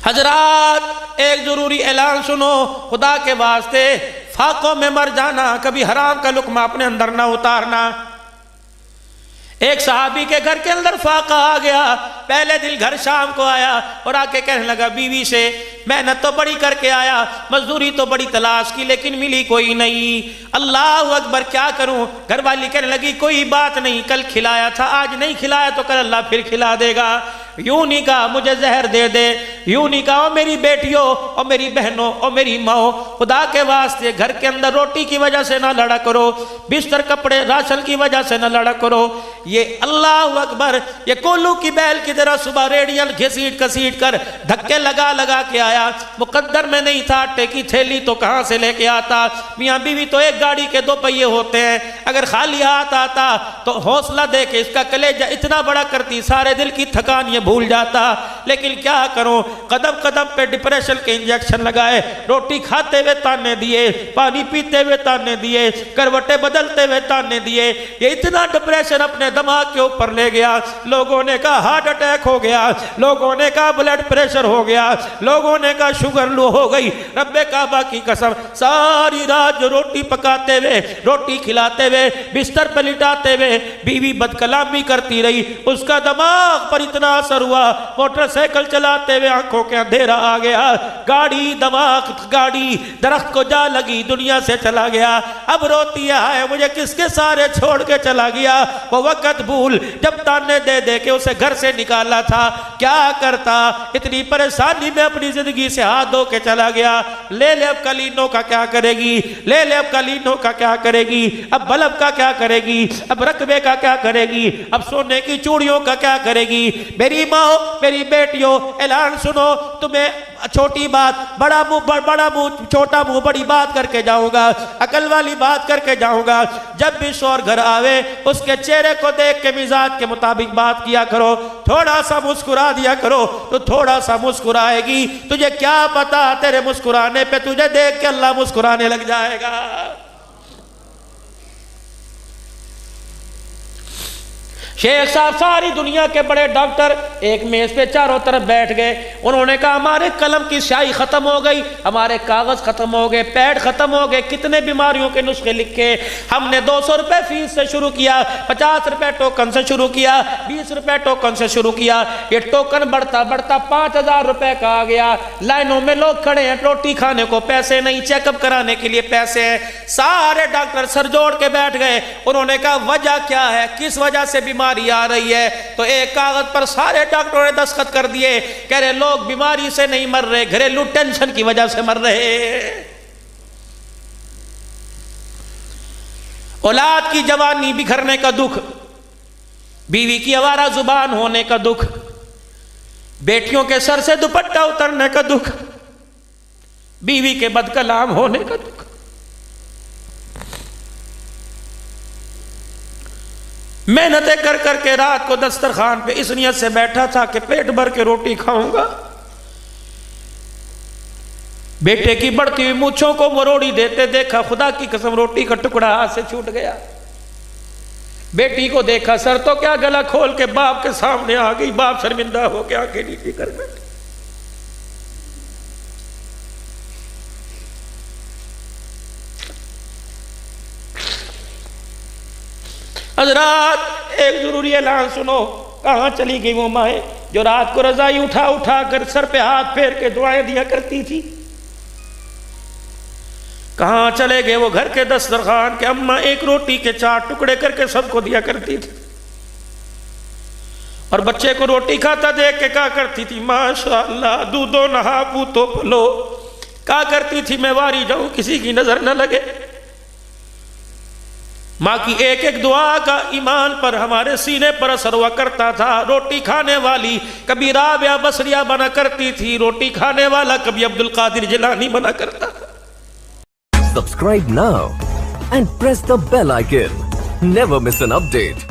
حضرات ایک ضروری اعلان سنو، خدا کے واسطے فاقوں میں مر جانا، کبھی حرام کا لقمہ اپنے اندر نہ اتارنا۔ ایک صحابی کے گھر کے اندر فاقہ آ گیا، پہلے دن گھر شام کو آیا اور آ کے کہنے لگا بیوی سے محنت تو بڑی کر کے آیا، مزدوری تو بڑی تلاش کی لیکن ملی کوئی نہیں، اللہ اکبر کیا کروں؟ گھر والی کہنے لگی کوئی بات نہیں، کل کھلایا تھا آج نہیں کھلایا تو کل اللہ پھر کھلا دے گا۔ یوں نہیں کہا مجھے زہر دے دے، یوں نہیں کہا میری بیٹیوں اور میری بہنوں اور میری ماں، خدا کے واسطے گھر کے اندر روٹی کی وجہ سے نہ لڑا کرو، بستر کپڑے راشن کی وجہ سے نہ لڑا کرو۔ یہ اللہ اکبر، یہ کولو کی بیل کی طرح صبح ریڈیل گھسیٹ کسیٹ کر دھکے لگا لگا کے آیا، مقدر میں نہیں تھا آٹے کی تھیلی تو کہاں سے لے کے آتا؟ میاں بیوی تو ایک گاڑی کے دو پہیے ہوتے ہیں، اگر خالی ہاتھ آتا تو حوصلہ دے کے اس کا کلیجہ اتنا بڑا کرتی سارے دل کی تھکان یہ بھول جاتا، لیکن کیا کروں؟ قدم قدم پہ ڈپریشن کے انجیکشن لگائے، روٹی کھاتے ہوئے تانے دیے، پانی پیتے ہوئے تانے دیے، کروٹیں بدلتے ہوئے تانے دیے، یہ اتنا ڈپریشن اپنے دماغ کے اوپر لے گیا، لوگوں نے کہا ہارٹ اٹیک ہو گیا، لوگوں نے کہا بلڈ پریشر ہو گیا، لوگوں نے کہا شوگر لو ہو گئی۔ رب کعبہ کی قسم ساری رات جو روٹی پکاتے ہوئے روٹی کھلاتے ہوئے بستر پہ لٹاتے ہوئے بیوی بد کلامی کرتی رہی، اس کا دماغ پر اتنا اثر ہوا، موٹر سائیکل چلاتے ہوئے آنکھوں کے اندھیرا آ گیا، گاڑی دماغ گاڑی درخت کو جا لگی، دنیا سے چلا گیا، اب روتی ہے مجھے کس کے سارے چھوڑ کے چلا گیا۔ وہ وقت بھول جب تانے دے دے کے اسے گھر سے نکالا تھا، کیا کرتا؟ اتنی پریشانی میں اپنی زندگی سے ہاتھ دھو کے چلا گیا۔ لے لے اب قالینوں کا کیا کرے گی؟ لے لے اب قالینوں کا کیا کرے گی؟ اب بلب کا کیا کرے گی؟ اب رقبے کا کیا کرے گی؟ اب سونے کی چوڑیوں کا کیا کرے گی؟ میری ماں میری بیٹیوں اعلان سنو، تمہیں چھوٹی بات بڑا منہ چھوٹا منہ بڑی بات کر کے جاؤں گا، عقل والی بات کر کے جاؤں گا۔ جب بھی شوہر گھر آوے اس کے چہرے کو دیکھ کے مزاج کے مطابق بات کیا کرو، تھوڑا سا مسکرا دیا کرو تو تھوڑا سا مسکرائے گی، تجھے کیا پتا تیرے مسکرانے پہ تجھے دیکھ کے اللہ مسکرانے لگ جائے گا۔ شیخ صاحب ساری دنیا کے بڑے ڈاکٹر ایک میز پہ چاروں طرف بیٹھ گئے، انہوں نے کہا ہمارے قلم کی سیاہی ختم ہو گئی، ہمارے کاغذ ختم ہو گئے، پیڈ ختم ہو گئے، کتنے بیماریوں کے نسخے لکھے، ہم نے 200 روپے فیس سے شروع کیا، 50 روپے ٹوکن سے شروع کیا، 20 روپے ٹوکن سے شروع کیا، یہ ٹوکن بڑھتا بڑھتا 5000 روپے کا آ گیا، لائنوں میں لوگ کھڑے ہیں، روٹی کھانے کو پیسے نہیں، چیک اپ کرانے کے لیے پیسے ہیں، سارے ڈاکٹر سر جوڑ کے بیٹھ گئے، انہوں نے کہا وجہ کیا ہے، کس وجہ سے بیماری آ رہی ہے؟ تو ایک کاغذ پر سارے ڈاکٹروں نے دستخط کر دیے، کہہ رہے لوگ بیماری سے نہیں مر رہے، گھریلو ٹینشن کی وجہ سے مر رہے، اولاد کی جوانی بکھرنے کا دکھ، بیوی کی آوارہ زبان ہونے کا دکھ، بیٹیوں کے سر سے دوپٹہ اترنے کا دکھ، بیوی کے بد کلام ہونے کا دکھ۔ محنتیں کر کر کے رات کو دسترخوان پہ اس نیت سے بیٹھا تھا کہ پیٹ بھر کے روٹی کھاؤں گا، بیٹے کی بڑھتی ہوئی مونچھوں کو مروڑی دیتے دیکھا، خدا کی قسم روٹی کا ٹکڑا ہاتھ سے چھوٹ گیا، بیٹی کو دیکھا سر تو کیا گلا کھول کے باپ کے سامنے آ گئی، باپ شرمندہ ہو کے آنکھیں نیچے کر بیٹھے۔ حضرات ایک ضروری اعلان سنو، کہاں چلی گئی وہ مائیں جو رات کو رضائی اٹھا اٹھا کر سر پہ ہاتھ پھیر کے دعائیں دیا کرتی تھی؟ کہاں چلے گئے وہ گھر کے دسترخوان کے اماں ایک روٹی کے 4 ٹکڑے کر کے سب کو دیا کرتی تھی، اور بچے کو روٹی کھاتا دیکھ کے کہا کرتی تھی ماشاءاللہ دودھو نہا پوتو پلو، کہا کرتی تھی میں واری جاؤں کسی کی نظر نہ لگے۔ ماں کی ایک ایک دعا کا ایمان پر ہمارے سینے پر اثر ہوا کرتا تھا۔ روٹی کھانے والی کبھی رابعہ بصریہ بنا کرتی تھی، روٹی کھانے والا کبھی عبد القادر جیلانی بنا کرتا تھا۔ Subscribe now and press the bell icon. Never miss an update.